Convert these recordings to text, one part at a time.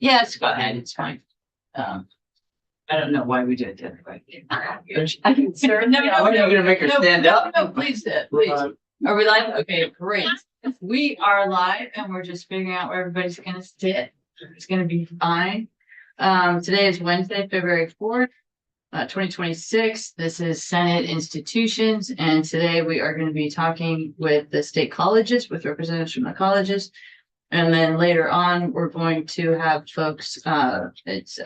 Yes, go ahead, it's fine. I don't know why we did it the other way. I can serve. No, When are you gonna make her stand up? No, please, please. Are we live? Okay, great. We are live and we're just figuring out where everybody's gonna sit. It's gonna be fine. Today is Wednesday, February 4th, 2026. This is Senate Institutions, and today we are going to be talking with the state colleges, with representatives from the colleges. And then later on, we're going to have folks, it's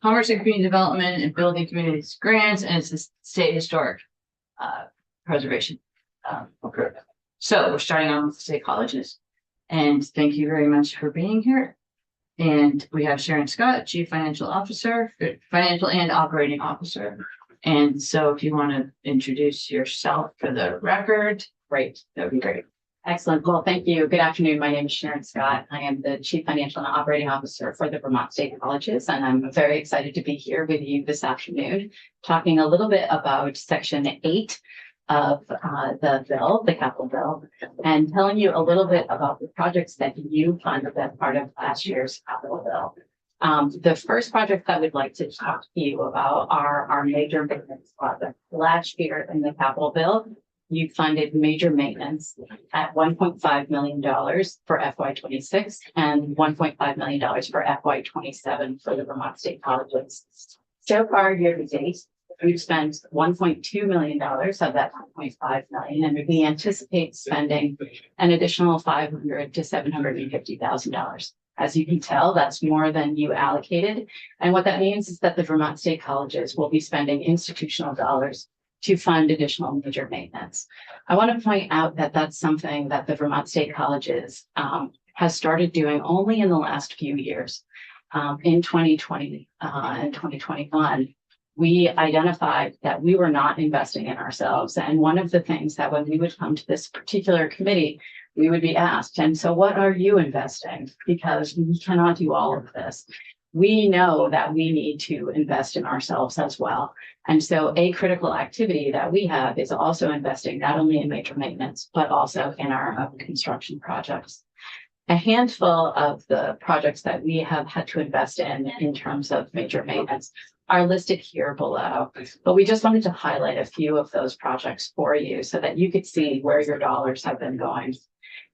Commerce and Community Development and Building Communities Grants, and it's the State Historic Preservation. Okay. So we're starting on with the state colleges. And thank you very much for being here. And we have Sharon Scott, Chief Financial Officer, Financial and Operating Officer. And so if you want to introduce yourself for the record, great, that would be great. Excellent. Well, thank you. Good afternoon. My name is Sharon Scott. I am the Chief Financial and Operating Officer for the Vermont State Colleges, and I'm very excited to be here with you this afternoon, talking a little bit about Section 8 of the bill, the capital bill, and telling you a little bit about the projects that you funded as part of last year's capital bill. The first project I would like to talk to you about are our major maintenance projects. Last year in the capital bill, you funded major maintenance at $1.5 million for FY26 and $1.5 million for FY27 for the Vermont State Colleges. So far, year to date, we've spent $1.2 million of that $1.5 million, and we anticipate spending an additional $500,000 to $750,000. As you can tell, that's more than you allocated. And what that means is that the Vermont State Colleges will be spending institutional dollars to fund additional major maintenance. I want to point out that that's something that the Vermont State Colleges has started doing only in the last few years. In 2020 and 2021, we identified that we were not investing in ourselves. And one of the things that when we would come to this particular committee, we would be asked, and so what are you investing? Because we cannot do all of this. We know that we need to invest in ourselves as well. And so a critical activity that we have is also investing not only in major maintenance, but also in our construction projects. A handful of the projects that we have had to invest in terms of major maintenance are listed here below, but we just wanted to highlight a few of those projects for you so that you could see where your dollars have been going.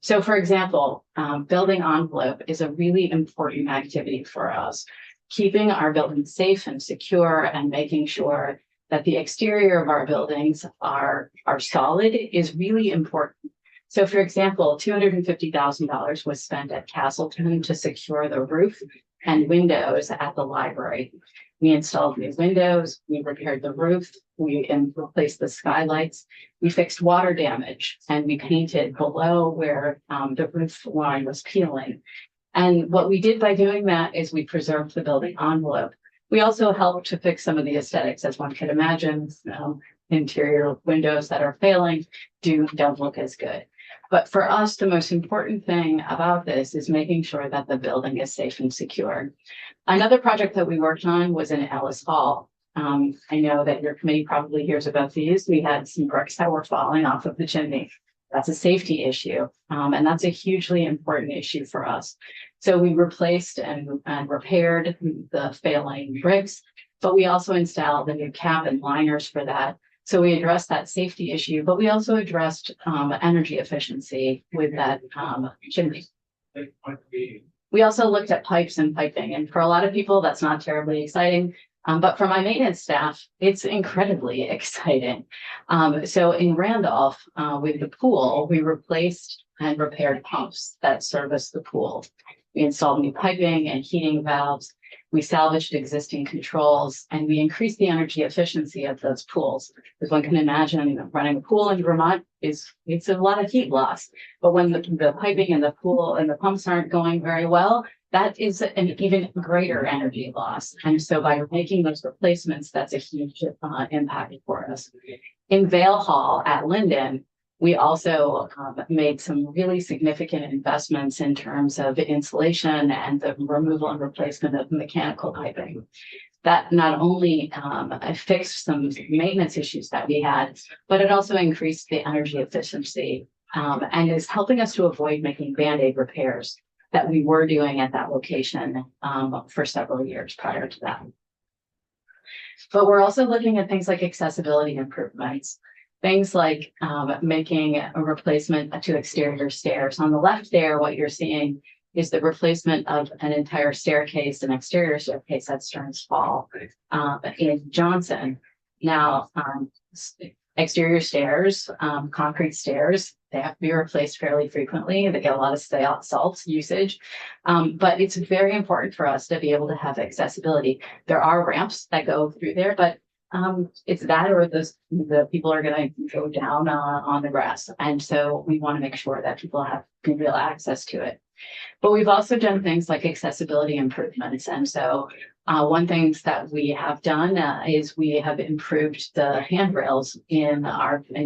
So for example, building envelope is a really important activity for us. Keeping our buildings safe and secure and making sure that the exterior of our buildings are solid is really important. So for example, $250,000 was spent at Castleton to secure the roof and windows at the library. We installed new windows, we repaired the roof, we replaced the skylights, we fixed water damage, and we painted below where the roof line was peeling. And what we did by doing that is we preserved the building envelope. We also helped to fix some of the aesthetics, as one could imagine. Interior windows that are failing don't look as good. But for us, the most important thing about this is making sure that the building is safe and secure. Another project that we worked on was in Ellis Hall. I know that your committee probably hears about these. We had some bricks that were falling off of the chimney. That's a safety issue, and that's a hugely important issue for us. So we replaced and repaired the failing bricks, but we also installed a new cap and liners for that. So we addressed that safety issue, but we also addressed energy efficiency with that chimney. We also looked at pipes and piping, and for a lot of people, that's not terribly exciting. But for my maintenance staff, it's incredibly exciting. So in Randolph, with the pool, we replaced and repaired pumps that service the pool. We installed new piping and heating valves. We salvaged existing controls, and we increased the energy efficiency of those pools. As one can imagine, running a pool in Vermont it's a lot of heat loss. But when the piping and the pool and the pumps aren't going very well, that is an even greater energy loss. And so by making those replacements, that's a huge impact for us. In Vale Hall at Linden, we also made some really significant investments in terms of insulation and the removal and replacement of mechanical piping. that not only fixed some maintenance issues that we had, but it also increased the energy efficiency and is helping us to avoid making Band-Aid repairs that we were doing at that location for several years prior to that. But we're also looking at things like accessibility improvements, things like making a replacement to exterior stairs. On the left there, what you're seeing is the replacement of an entire staircase, an exterior staircase at Stearns Fall in Johnson. Now, exterior stairs, concrete stairs, they have to be replaced fairly frequently. They get a lot of salt usage, but it's very important for us to be able to have accessibility. There are ramps that go through there, but it's that or the people are going to go down on the grass. And so we want to make sure that people have real access to it. But we've also done things like accessibility improvements. And so one thing that we have done is we have improved the handrails in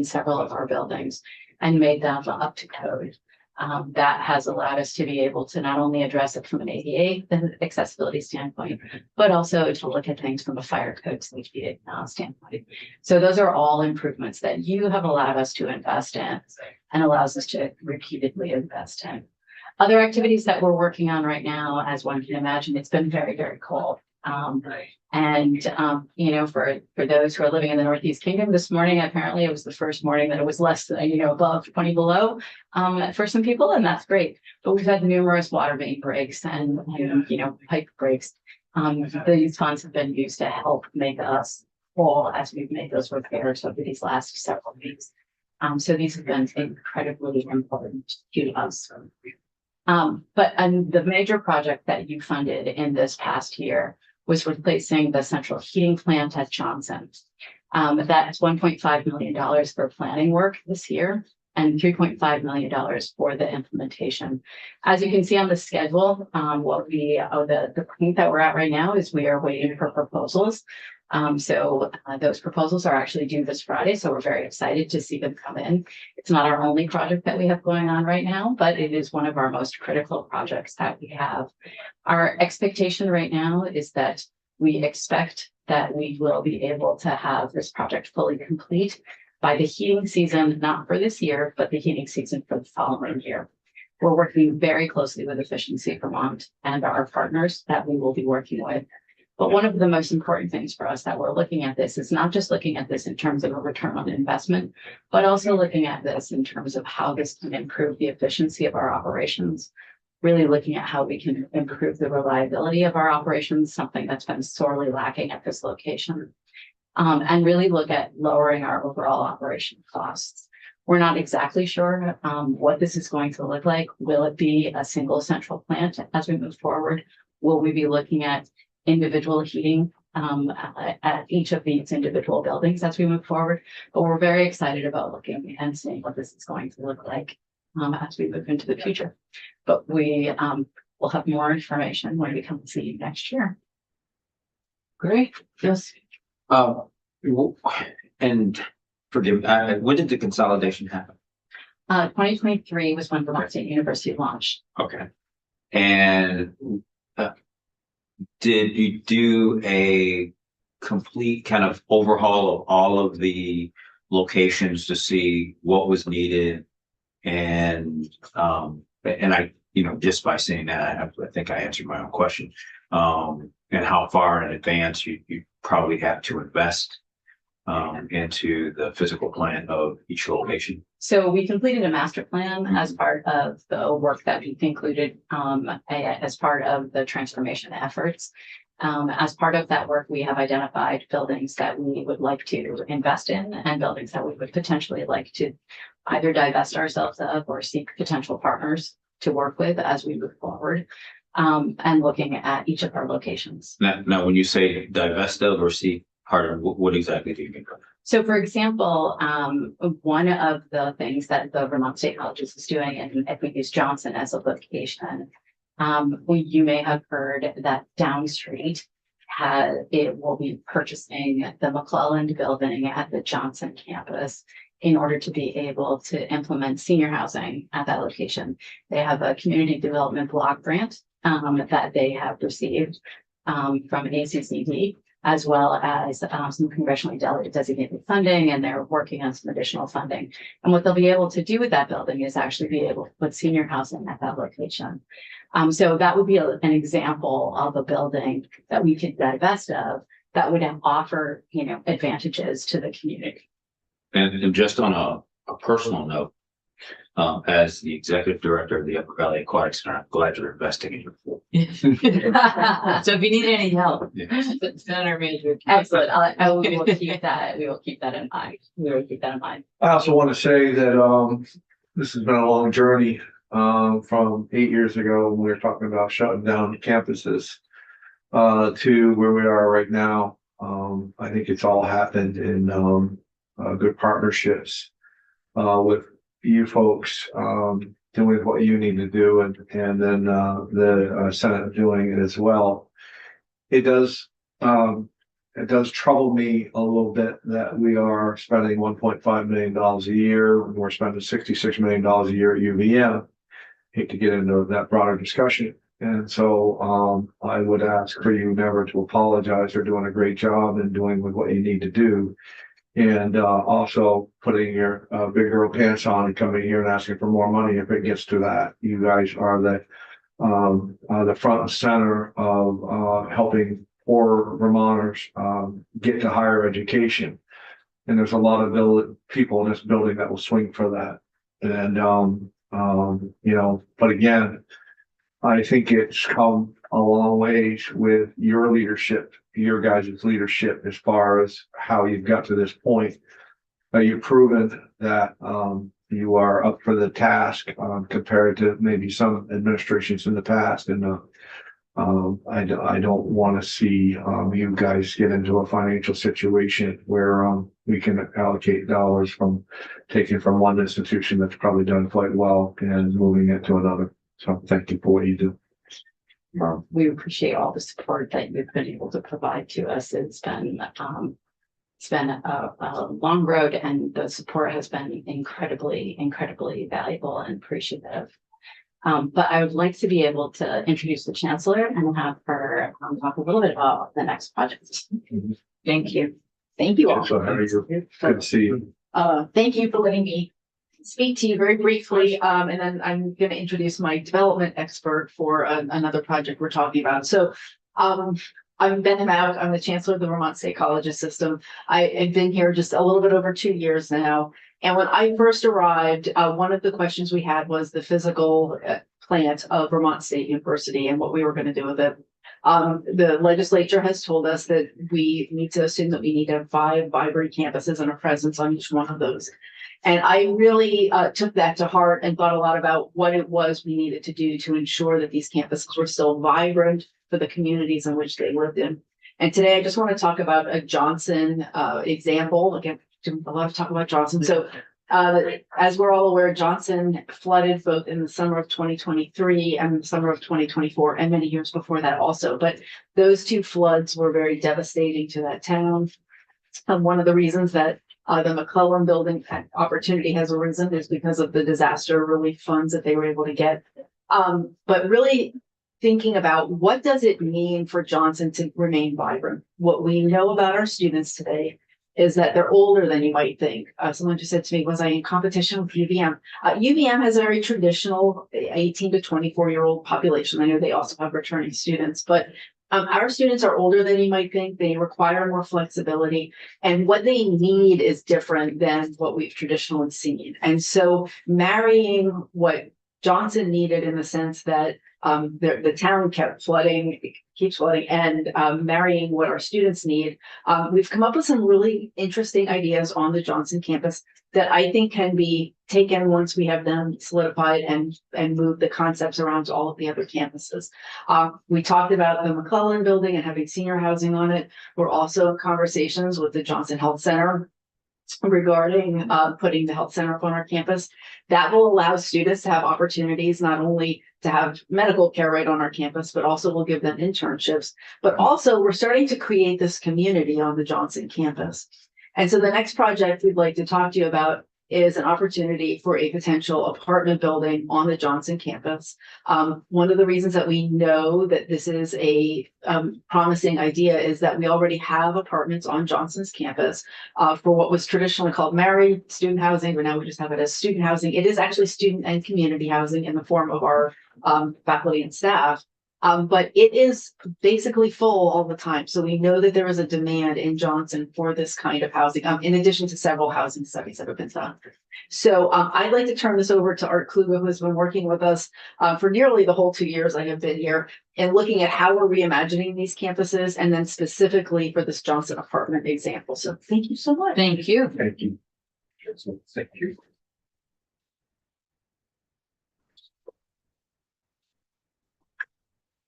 several of our buildings and made them up to code. That has allowed us to be able to not only address it from an ADA accessibility standpoint, but also to look at things from a fire code safety standpoint. So those are all improvements that you have allowed us to invest in and allows us to repeatedly invest in. Other activities that we're working on right now, as one can imagine, it's been very, very cold. You know, for those who are living in the Northeast Kingdom, this morning, apparently it was the first morning that it was less than, above 20 below for some people, and that's great. But we've had numerous water main breaks and pipe breaks. These funds have been used to help make us whole as we've made those repairs over these last several weeks. So these have been incredibly important to us. But the major project that you funded in this past year was replacing the central heating plant at Johnson. That's $1.5 million for planning work this year and $3.5 million for the implementation. As you can see on the schedule, the point that we're at right now is we are waiting for proposals. Those proposals are actually due this Friday, so we're very excited to see them come in. It's not our only project that we have going on right now, but it is one of our most critical projects that we have. Our expectation right now is that we expect that we will be able to have this project fully complete by the heating season, not for this year, but the heating season for the following year. We're working very closely with Efficiency Vermont and our partners that we will be working with. But one of the most important things for us that we're looking at this is not just looking at this in terms of a return on investment, but also looking at this in terms of how this can improve the efficiency of our operations, really looking at how we can improve the reliability of our operations, something that's been sorely lacking at this location, and really look at lowering our overall operation costs. We're not exactly sure what this is going to look like. Will it be a single central plant as we move forward? Will we be looking at individual heating at each of these individual buildings as we move forward? But we're very excited about looking and seeing what this is going to look like as we move into the future. But we will have more information when we come to see you next year. Great. Yes. And forgive me, when did the consolidation happen? 2023 was when Vermont State University launched. Okay. And did you do a complete kind of overhaul of all of the locations to see what was needed? And I, just by saying that, I think I answered my own question. And how far in advance you probably have to invest into the physical plan of each location. So we completed a master plan as part of the work that we concluded as part of the transformation efforts. As part of that work, we have identified buildings that we would like to invest in and buildings that we would potentially like to either divest ourselves of or seek potential partners to work with as we move forward, and looking at each of our locations. Now, when you say divest of or seek partner, what exactly do you mean? So, for example, one of the things that the Vermont State Colleges is doing, and if we use Johnson as a location, you may have heard that Downstreet it will be purchasing the McClelland building at the Johnson campus in order to be able to implement senior housing at that location. They have a community development block grant that they have received from ACCD as well as some congressionally designated funding, and they're working on some additional funding. And what they'll be able to do with that building is actually be able to put senior housing at that location. So that would be an example of a building that we could divest of that would offer, advantages to the community. And just on a personal note, as the executive director of the Upper Valley Aquatic Center, I'm glad you're investing in your pool. So if you need any help, Yeah. center manager. Excellent. We will keep that. We will keep that in mind. We will keep that in mind. I also want to say that this has been a long journey from 8 years ago when we were talking about shutting down campuses to where we are right now. I think it's all happened in good partnerships with you folks doing what you need to do, and then the Senate doing it as well. It does trouble me a little bit that we are spending $1.5 million a year. We're spending $66 million a year at UVM. Hate to get into that broader discussion. And so I would ask for you never to apologize for doing a great job and doing what you need to do. And also putting your big girl pants on and coming here and asking for more money if it gets to that. You guys are the front and center of helping poor Vermonters get to higher education. And there's a lot of people in this building that will swing for that. And but again, I think it's come a long ways with your leadership, your guys' leadership, as far as how you've got to this point. You've proven that you are up for the task compared to maybe some administrations in the past. And I don't want to see you guys get into a financial situation where we can allocate dollars taken from one institution that's probably done quite well and moving it to another. So thank you for what you do. Well, we appreciate all the support that you've been able to provide to us. It's been a long road, and the support has been incredibly valuable and appreciative. But I would like to be able to introduce the chancellor and have her talk a little bit about the next project. Thank you. Thank you all. So how are you? Good to see you. Thank you for letting me speak to you very briefly, and then I'm going to introduce my development expert for another project we're talking about. So I'm Ben Hamauk. I'm the chancellor of the Vermont State Colleges System. I've been here just a little bit over 2 years now. And when I first arrived, one of the questions we had was the physical plant of Vermont State University and what we were going to do with it. The legislature has told us that we need to assume that we need to have 5 vibrant campuses and a presence on each one of those. And I really took that to heart and thought a lot about what it was we needed to do to ensure that these campuses were still vibrant for the communities in which they lived in. And today I just want to talk about a Johnson example. Again, a lot of talk about Johnson. So as we're all aware, Johnson flooded both in the summer of 2023 and the summer of 2024 and many years before that also. But those 2 floods were very devastating to that town. One of the reasons that the McClellan building opportunity has arisen is because of the disaster relief funds that they were able to get. But really thinking about what does it mean for Johnson to remain vibrant? What we know about our students today is that they're older than you might think. Someone just said to me, was I in competition with UVM? UVM has a very traditional 18 to 24-year-old population. I know they also have returning students, but our students are older than you might think. They require more flexibility, and what they need is different than what we've traditionally seen. And so marrying what Johnson needed in the sense that the town keeps flooding, and marrying what our students need, we've come up with some really interesting ideas on the Johnson campus that I think can be taken once we have them solidified and move the concepts around to all of the other campuses. We talked about the McClellan building and having senior housing on it. We're also in conversations with the Johnson Health Center regarding putting the health center up on our campus. That will allow students to have opportunities not only to have medical care right on our campus, but also will give them internships. But also we're starting to create this community on the Johnson campus. And so the next project we'd like to talk to you about is an opportunity for a potential apartment building on the Johnson campus. One of the reasons that we know that this is a promising idea is that we already have apartments on Johnson's campus for what was traditionally called married student housing, but now we just have it as student housing. It is actually student and community housing in the form of our faculty and staff. But it is basically full all the time. So we know that there is a demand in Johnson for this kind of housing, in addition to several housing studies that have been done. So I'd like to turn this over to Art Kluge, who has been working with us for nearly the whole 2 years I have been here and looking at how we're reimagining these campuses and then specifically for this Johnson apartment example. So thank you so much. Thank you. Thank you. Thank you.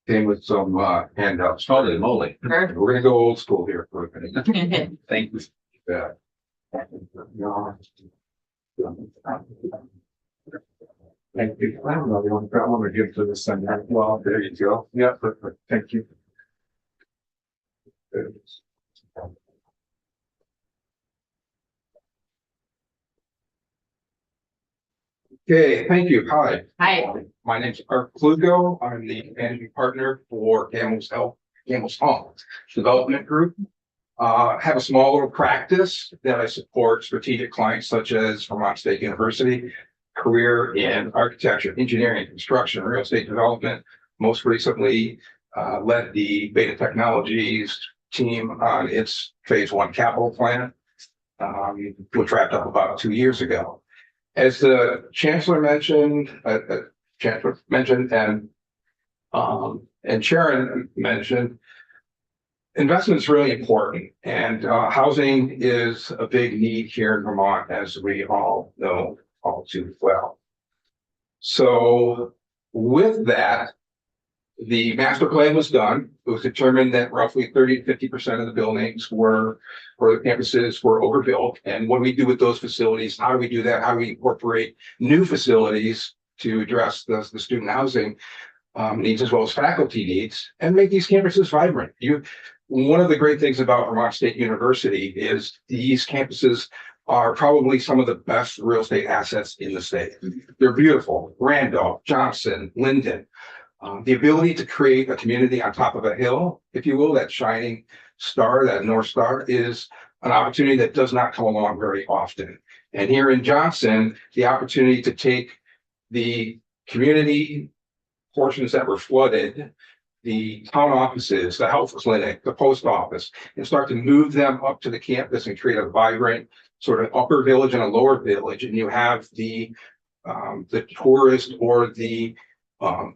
Came with some handouts. Holy moly. Perfect. We're gonna go old school here for a minute. Thank you. Yeah. Thank you. I don't know, I want to give to this thing. Well, There you go. yeah, perfect. Thank you. Okay, thank you. Hi. Hi. My name's Art Klugo. I'm the managing partner for Camel's Home Development Group. Have a small little practice that I support strategic clients such as Vermont State University, career in architecture, engineering, construction, real estate development. Most recently, led the Beta Technologies team on its phase 1 capital plan, which wrapped up about 2 years ago. As the chancellor mentioned, and Sharon mentioned, investment is really important, and housing is a big need here in Vermont, as we all know all too well. So with that, the master plan was done. It was determined that roughly 30 to 50% of the buildings or the campuses were overbuilt. And what do we do with those facilities? How do we do that? How do we incorporate new facilities to address the student housing needs as well as faculty needs and make these campuses vibrant? One of the great things about Vermont State University is these campuses are probably some of the best real estate assets in the state. They're beautiful. Randolph, Johnson, Linden. The ability to create a community on top of a hill, if you will, that shining star, that North Star, is an opportunity that does not come along very often. And here in Johnson, the opportunity to take the community portions that were flooded, the town offices, the health clinic, the post office, and start to move them up to the campus and create a vibrant sort of upper village and a lower village. And you have the tourist or the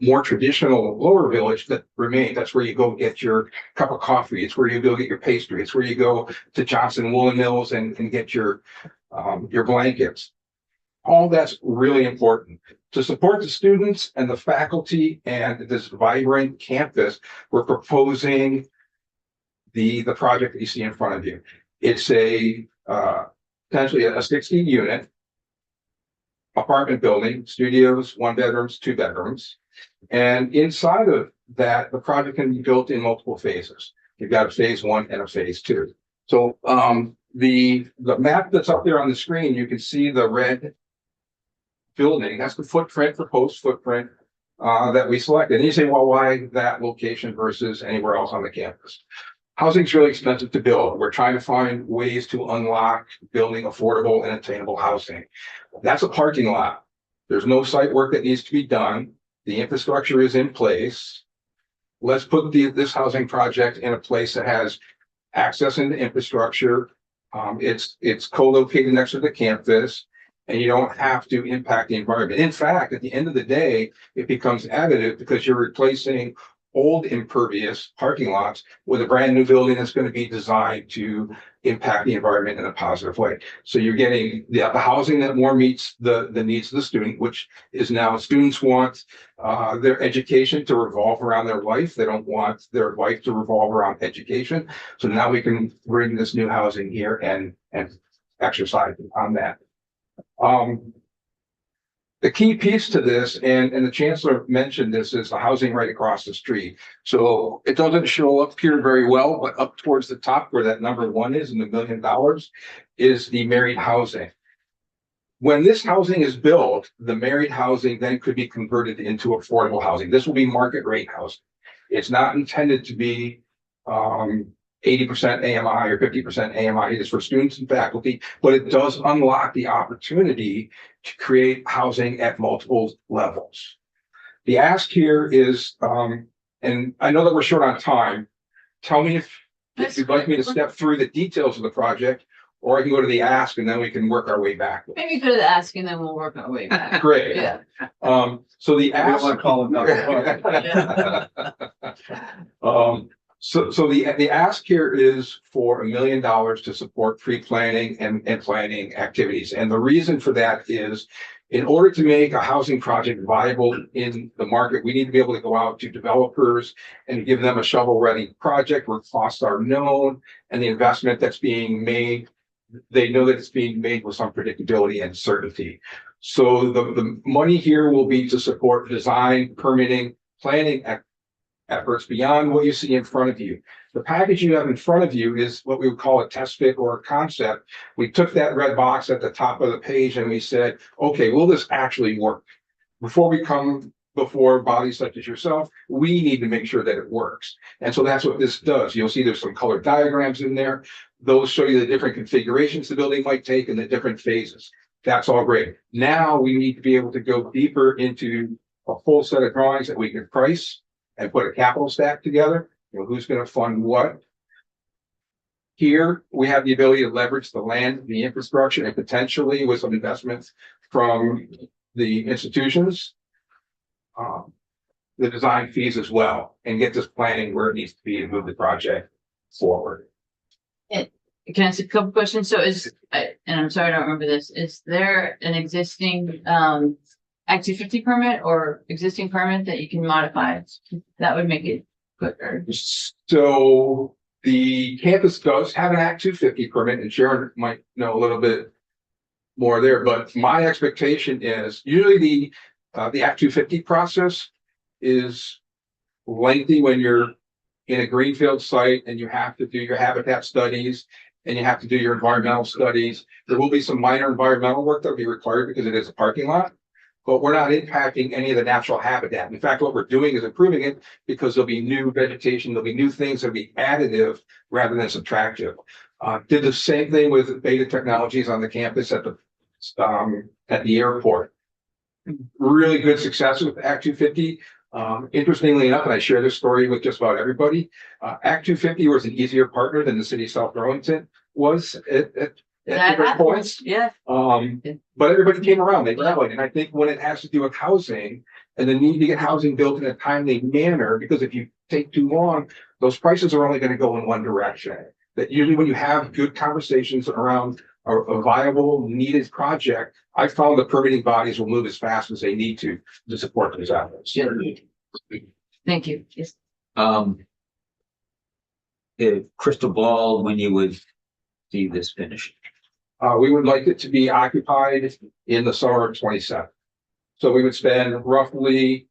more traditional lower village that remain. That's where you go get your cup of coffee. It's where you go get your pastry. It's where you go to Johnson Woolen Mills and get your blankets. All that's really important. To support the students and the faculty and this vibrant campus, we're proposing the project that you see in front of you. It's a potentially a 60-unit apartment building, studios, 1 bedrooms, 2 bedrooms. And inside of that, the project can be built in multiple phases. You've got a phase 1 and a phase 2. So the map that's up there on the screen, you can see the red building. That's the footprint, proposed footprint that we selected. And you say, well, why that location versus anywhere else on the campus? Housing's really expensive to build. We're trying to find ways to unlock building affordable and attainable housing. That's a parking lot. There's no site work that needs to be done. The infrastructure is in place. Let's put this housing project in a place that has access into infrastructure. It's co-located next to the campus, and you don't have to impact the environment. In fact, at the end of the day, it becomes additive because you're replacing old impervious parking lots with a brand new building that's going to be designed to impact the environment in a positive way. So you're getting the housing that more meets the needs of the student, which is now students want their education to revolve around their life. They don't want their life to revolve around education. So now we can bring this new housing here and exercise on that. The key piece to this, and the chancellor mentioned this, is the housing right across the street. So it doesn't show up here very well, but up towards the top where that number 1 is in the $1 million is the married housing. When this housing is built, the married housing then could be converted into affordable housing. This will be market rate housing. It's not intended to be 80% AMI or 50% AMI. It is for students and faculty, but it does unlock the opportunity to create housing at multiple levels. The ask here is, and I know that we're short on time. Tell me if you'd like me to step through the details of the project, or I can go to the ask and then we can work our way back. Maybe go to the ask and then we'll work our way back. Great. Yeah. So the We don't ask. want to call them So the ask here is for $1 million to support pre-planning and planning activities. And the reason for that is in order to make a housing project viable in the market, we need to be able to go out to developers and give them a shovel-ready project where costs are known and the investment that's being made, they know that it's being made with some predictability and certainty. So the money here will be to support design, permitting, planning efforts beyond what you see in front of you. The package you have in front of you is what we would call a test fit or a concept. We took that red box at the top of the page and we said, okay, will this actually work? Before we come before bodies such as yourself, we need to make sure that it works. And so that's what this does. You'll see there's some colored diagrams in there. Those show you the different configurations the building might take and the different phases. That's all great. Now we need to be able to go deeper into a full set of drawings that we can price and put a capital stack together. You know, who's going to fund what? Here, we have the ability to leverage the land, the infrastructure, and potentially with some investments from the institutions, the design fees as well, and get this planning where it needs to be to move the project forward. Can I ask a couple questions? So and I'm sorry, I don't remember this. Is there an existing, Act 250 permit or existing permit that you can modify? That would make it quicker. So the campus does have an Act 250 permit, and Sharon might know a little bit more there, but my expectation is usually the Act 250 process is lengthy when you're in a greenfield site and you have to do your habitat studies and you have to do your environmental studies. There will be some minor environmental work that will be required because it is a parking lot, but we're not impacting any of the natural habitat. In fact, what we're doing is improving it because there'll be new vegetation, there'll be new things that'll be additive rather than subtractive. Did the same thing with Beta Technologies on the campus at the airport. Really good success with Act 250. Interestingly enough, and I share this story with just about everybody, Act 250 was an easier partner than the city of South Burlington was at different points. Yeah. But everybody came around, they rallied. And I think when it has to do with housing and the need to get housing built in a timely manner, because if you take too long, those prices are only going to go in one direction. That usually when you have good conversations around a viable, needed project, I found the permitting bodies will move as fast as they need to support those efforts. Yeah. Thank you. Yes. If crystal ball, when you would see this finished? We would like it to be occupied in the summer of 27. So we would spend roughly,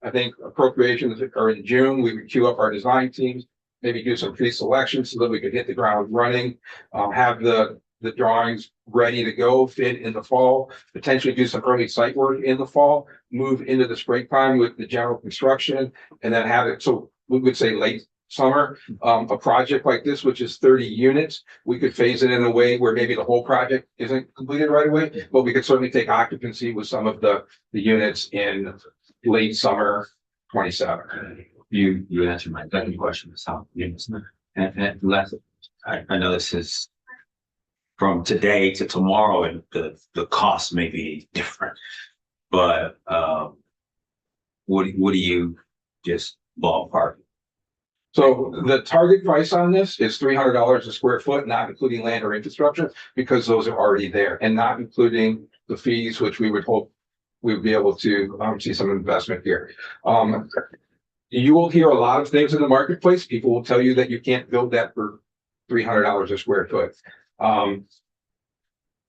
I think appropriations are in June. We would queue up our design teams, maybe do some pre-selection so that we could hit the ground running, have the drawings ready to go, fit in the fall, potentially do some early site work in the fall, move into the springtime with the general construction, and then have it, so we would say late summer. A project like this, which is 30 units, we could phase it in a way where maybe the whole project isn't completed right away, but we could certainly take occupancy with some of the units in late summer 27. You answered my second question, is how units. And last, I know this is from today to tomorrow, and the cost may be different, but what do you just ballpark? So the target price on this is $300 a square foot, not including land or infrastructure, because those are already there, and not including the fees, which we would hope we would be able to see some investment here. You will hear a lot of things in the marketplace. People will tell you that you can't build that for $300 a square foot.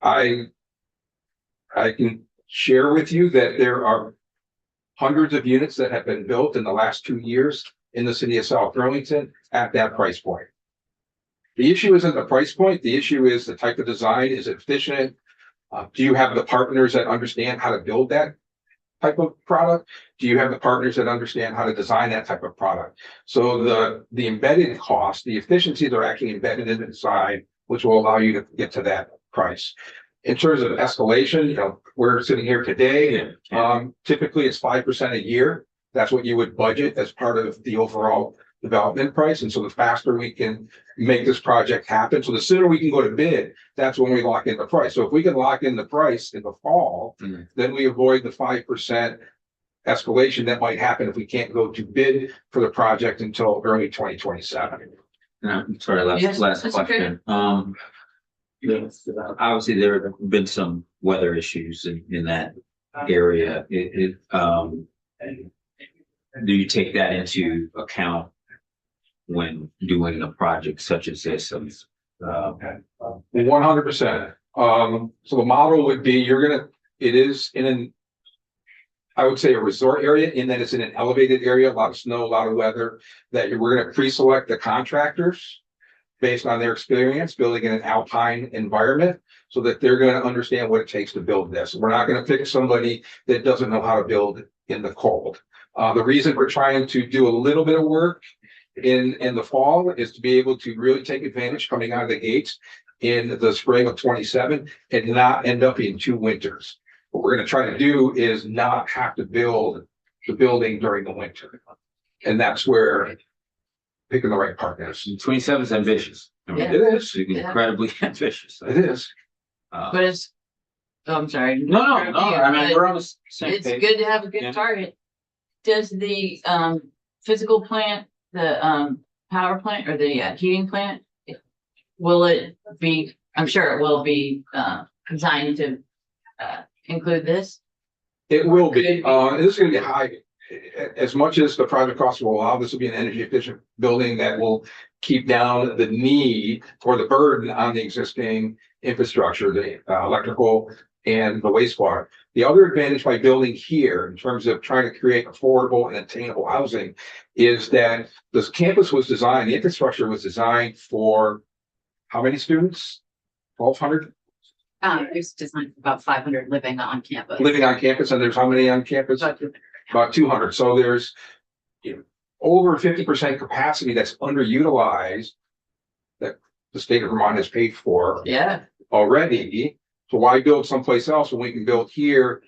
I can share with you that there are hundreds of units that have been built in the last 2 years in the city of South Burlington at that price point. The issue isn't the price point. The issue is the type of design. Is it efficient? Do you have the partners that understand how to build that type of product? Do you have the partners that understand how to design that type of product? So the embedded cost, the efficiencies are actually embedded in the design, which will allow you to get to that price. In terms of escalation, you know, we're sitting here today, typically it's 5% a year. That's what you would budget as part of the overall development price. And so the faster we can make this project happen, so the sooner we can go to bid, that's when we lock in the price. So if we can lock in the price in the fall, then we avoid the 5% escalation that might happen if we can't go to bid for the project until early 2027. Sorry, Yes, last that's okay. question. Obviously, there have been some weather issues in that area. Do you take that into account when doing a project such as this? 100%. So the model would be, it is in an, I would say, a resort area, in that it's in an elevated area, a lot of snow, a lot of weather, that we're gonna pre-select the contractors based on their experience building in an alpine environment, so that they're gonna understand what it takes to build this. We're not gonna pick somebody that doesn't know how to build in the cold. The reason we're trying to do a little bit of work in the fall is to be able to really take advantage coming out of the gates in the spring of 27 and not end up in 2 winters. What we're gonna try to do is not have to build the building during the winter. And that's where picking the right partners. 27 is ambitious. I mean, Yeah. It is, it's incredibly ambitious. it is. But it's, oh, I'm sorry. No, I mean, we're on the same It's page. good to have a Yeah. good target. Does the physical plant, the power plant or the heating plant, will it be, I'm sure it will be designed to include this? It will be, Could be. this is gonna be high, as much as the project cost will allow, this will be an energy efficient building that will keep down the need or the burden on the existing infrastructure, the electrical and the wastewater. The other advantage by building here, in terms of trying to create affordable and attainable housing, is that this campus was designed, the infrastructure was designed for how many students? 1,200 There's designed for about 500 living on campus. living on campus, and there's how many on campus? About 200. So there's, you know, over 50% capacity that's underutilized that the state of Vermont has paid for Yeah, already. So why build someplace else when we can build here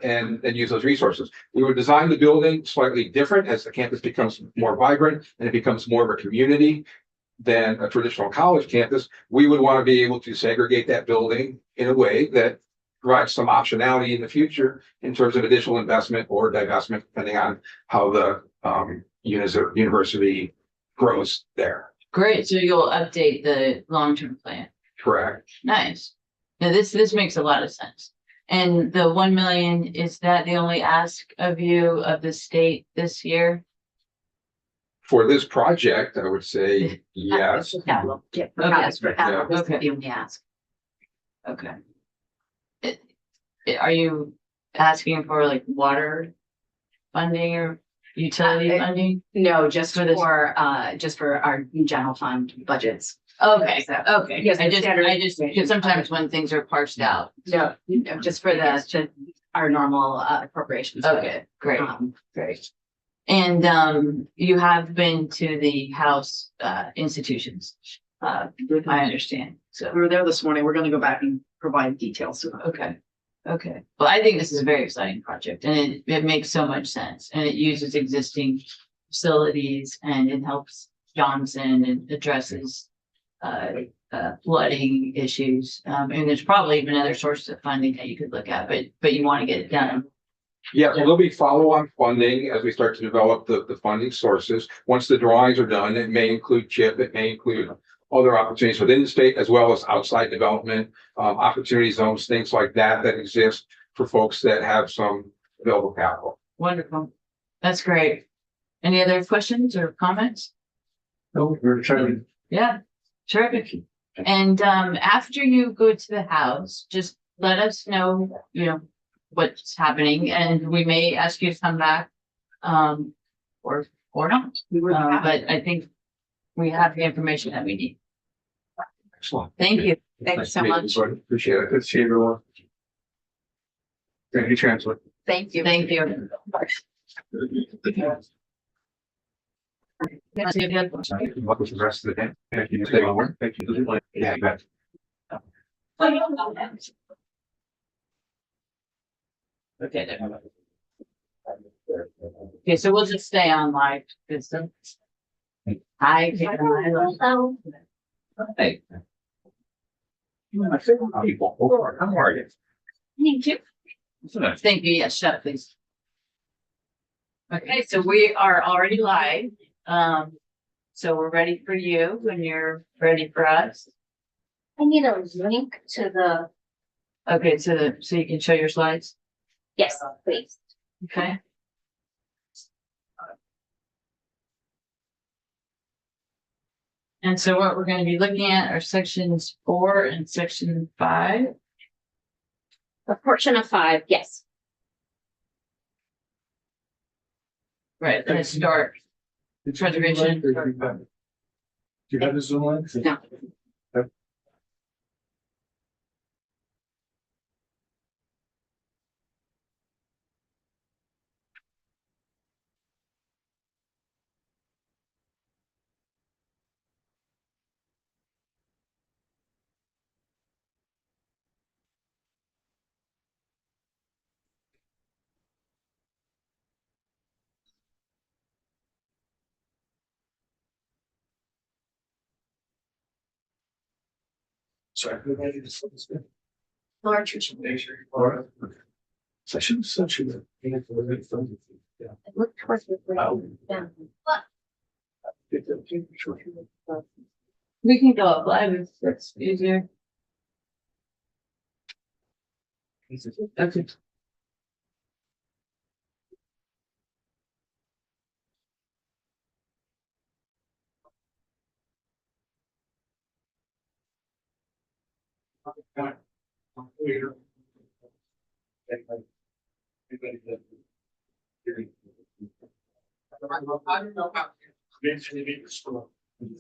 and use those resources? We would design the building slightly different as the campus becomes more vibrant and it becomes more of a community than a traditional college campus. We would want to be able to segregate that building in a way that provides some optionality in the future in terms of additional investment or divestment, depending on how the university grows there. great. So you'll update the long-term plan. Correct. Nice. Now, this makes a lot of sense. And the 1 million, is that the only ask of you of the state this year? For this project, I would say yes. Capital. Yeah, for Okay. capital, for capital, this is Okay. the only ask. Okay. Are you asking for like water funding or utility Uh, funding? No, just For this- just for our general fund budgets. Okay, So- okay. Yes, I the standard- because sometimes when things are parsed out. No, just for the, our normal appropriations. Okay, great, Great. and you have been to the House institutions. I understand, so, We were there this morning. We're gonna go back and provide details. okay. Okay, well, I think this is a very exciting project and it makes so much sense and it uses existing facilities and it helps Johnson and addresses flooding issues. And there's probably even other sources of funding that you could look at, but you want to get it done. Yeah, so there'll be follow-on funding as we start to develop the funding sources. Once the drawings are done, it may include CHIP, it may include other opportunities within the state as well as outside development, opportunity zones, things like that that exist for folks that have some available capital. Wonderful. That's great. Any other questions or comments? No, we're trying Yeah, terrific. And after you go to the House, just let us know, what's happening and we may ask you to come back. Or not. But I think we have the information that we need. Excellent. Thank you. Thanks so much. Appreciate it. Good to see everyone. Thank you, Chancellor. Thank you. Thank you. What was the rest of the day? Thank you. Stay on work. Thank you. Yeah, you bet. Okay, there. Okay, so we'll just stay on live. Hi. Hello. Hey. People. How are you? Me too. Thank you. Yes, shut up, please. Okay, so we are already live. So we're ready for you when you're ready for us. I need a link to the, Okay, so you can show your slides. yes, please. Okay. And so what we're going to be looking at are sections 4 and section 5. A portion of 5, yes. Right, the historic preservation. Do you have the Zoom link? No. Sorry. Large. Session, session. Look towards the. Yeah. We can go up live if that's easier. Okay.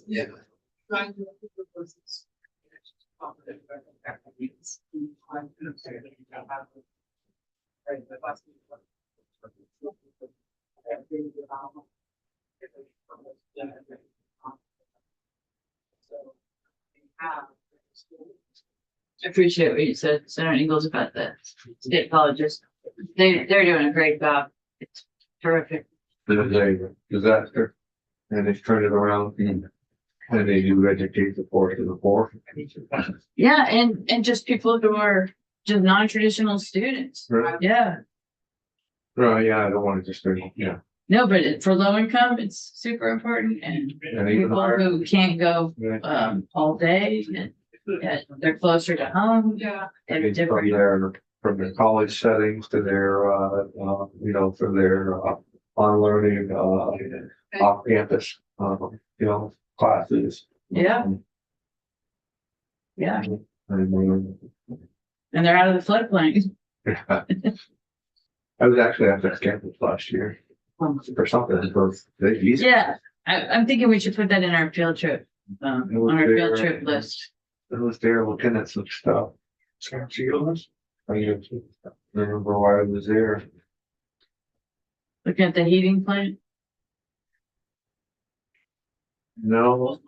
Yeah. I appreciate what you said, Senator Ingles, about the state colleges. They're doing a great job. It's terrific. It was a disaster, and they turned it around, and they do educate the poor to the poor. Yeah, and just people who are just non-traditional students. Right. Yeah, Yeah, I don't want to just, yeah. no, but for low income, it's super important, and And even people higher. who can't go Yeah. all day, and they're closer to home. I And mean, different. from their college settings to their, for their, on learning, off campus, classes. Yeah. Yeah, And, and they're out of the floodplain. I was actually at that campus last year for something for the East. Yeah, I'm thinking we should put that in our field trip, on our field trip list. I was there looking at some stuff. San Gio's. I remember why I was there. Looking at the heating plant. No,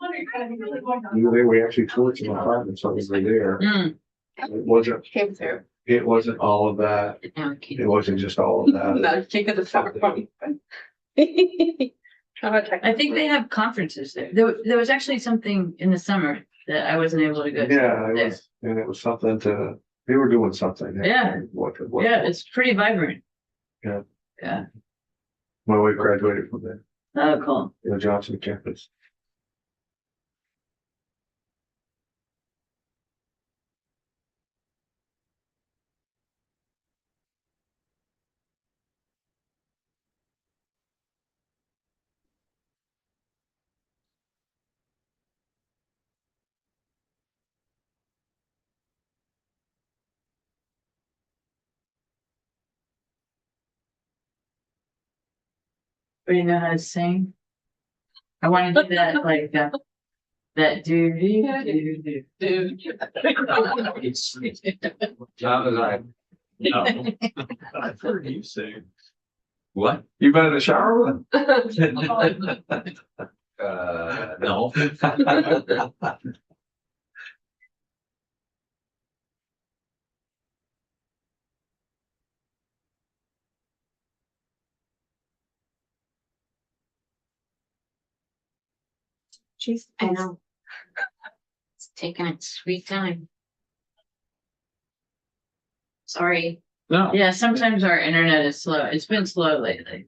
we actually toured some apartments over there. Mm, Came through. It wasn't all of that. now we can't- It wasn't just all of that. No, think of the summer. I think they have conferences there. There was actually something in the summer that I wasn't able to go to. Yeah, there. it was something they were doing something. Yeah. What? Yeah, it's pretty vibrant. Yeah. Yeah, My wife graduated from oh, cool. the Johnson campus. But you know how to sing? I want to do that, like, that do, do, do, do, do. John and I, No. I've heard you say. What? You been in the shower with? No. Jeez, I know. It's taking its sweet time. Sorry. No. Yeah, sometimes our internet is slow. It's been slow lately.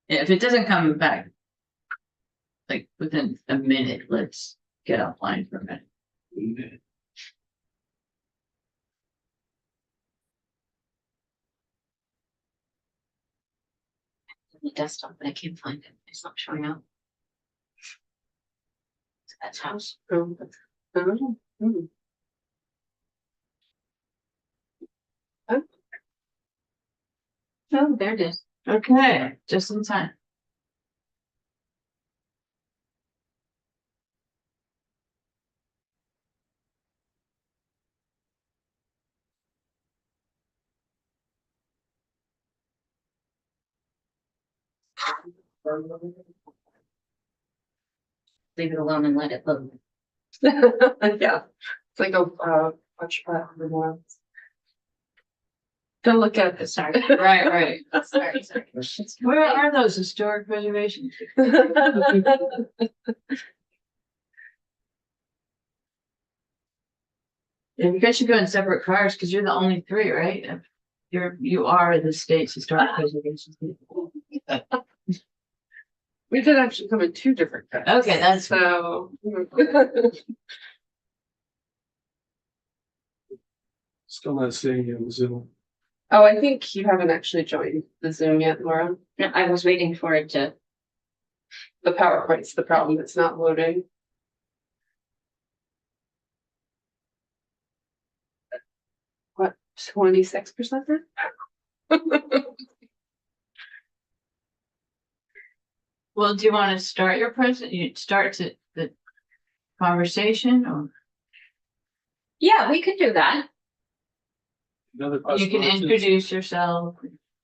Yeah, if it doesn't come back like within a minute, let's get offline for a minute. The desktop, but I can't find it. It's not showing up. That's house. Oh, there it is. Okay, just in time. Leave it alone and let it load. Yeah, it's like a, watch, more. Don't look at this, sorry. Right, right. Sorry. Where are those historic preservations? Yeah, you guys should go in separate cars because you're the only three, right? You are the state's historic preservation. We did actually come in two different cuts. Okay, that's So. Still not seeing you in Zoom. Oh, I think you haven't actually joined the Zoom yet, Laura. No, I was waiting for it to. The PowerPoint's the problem, it's not loading. What, 26%? Well, do you want to start your you start to the conversation or Yeah, we could do that. Another you can possibility is- introduce yourself?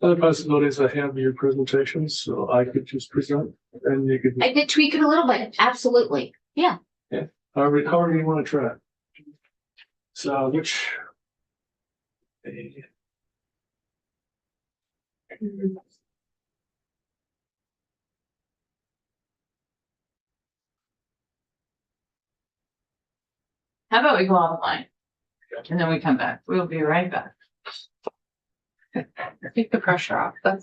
Other possibility is I have your presentations, so I could just present and you could, I did tweak it a little bit, absolutely. Yeah. however you want to try. So which? How about we go offline? And then we come back. We'll be right back. Take the pressure off, that's